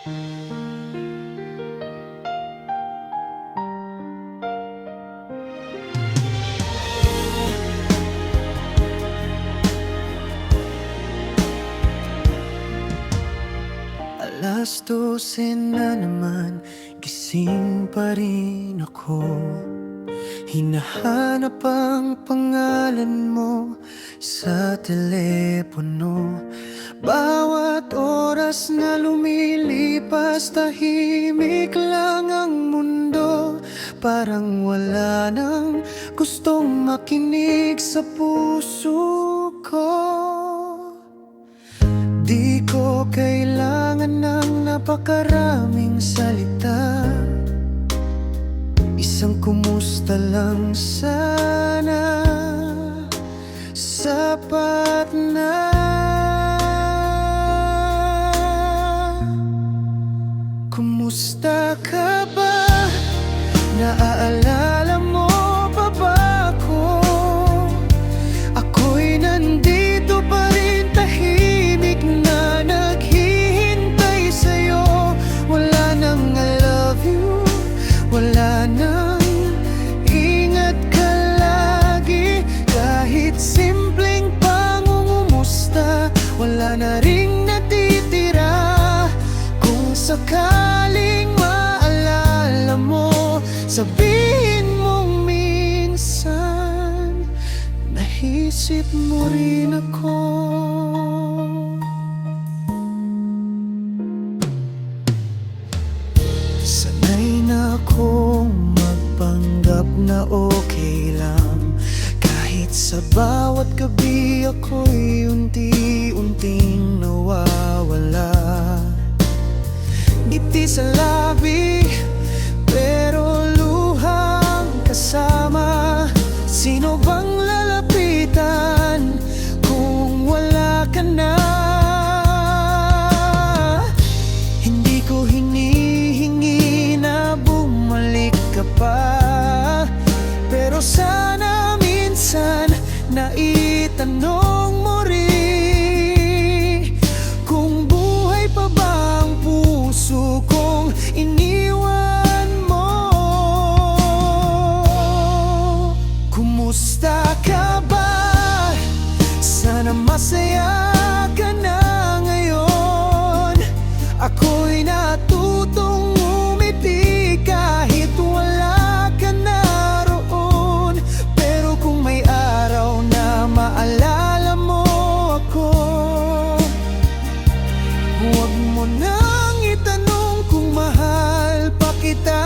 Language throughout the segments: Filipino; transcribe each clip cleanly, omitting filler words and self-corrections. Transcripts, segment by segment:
Alas 12 na naman, gising pa rin ako. Hinahanap ang pangalan mo sa telepono. Bawat oras na lumilipas, tahimik lang ang mundo. Parang wala nang gustong makinig sa puso ko. Di ko kailangan ng napakaraming salita. Isang kumusta lang sana, sapat na. Kumusta ka ba? Naaalala mo pa ba ako? Ako'y nandito pa rin, tahimik na naghihintay sa'yo. Wala nang I love you, wala nang ingat ka lagi. Kahit simpleng pangungumusta, wala na ring natitira. Kung sakaling maalala mo, sabihin mong minsan naisip mo rin ako. Sanay na akong magpanggap na okay lang, kahit sa bawat gabi ako'y unti-unting nawawala. Ngiti sa labi, pero luhang kasama. Sino bang lalapitan kung wala ka na? Hindi ko hinihingi na bumalik ka pa, pero sana minsan naitanong mo rin kung buhay pa ba ang puso kong iniwan mo. Kumusta ka ba? Sana masaya ka na ngayon. Ako'y natutong umiti kahit wala ka naroon. Pero kung may araw na maalala mo ako, huwag mo nang itanong kung mahal pa kita.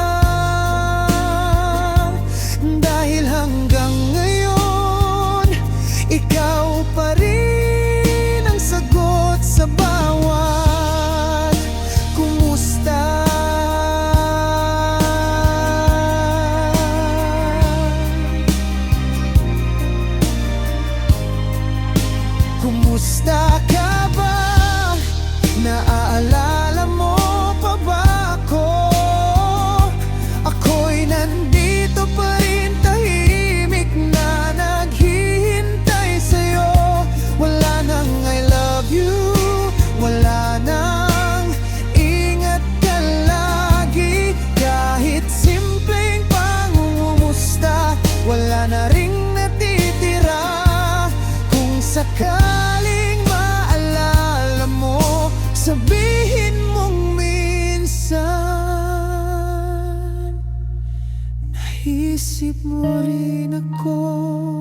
Dahil hanggang ngayon, ikaw pa rin ang sagot sa bawat kumusta. Kumusta ka ba? Naaalala mo pa ba ako? Ako'y nandito pa rin, tahimik na naghihintay sa'yo. Wala nang I love you, wala nang ingat ka lagi. Kahit simpleng pangungumusta, wala na ring natitira. Kung sakaling maalala mo, sabihin mong minsan naisip mo rin ako.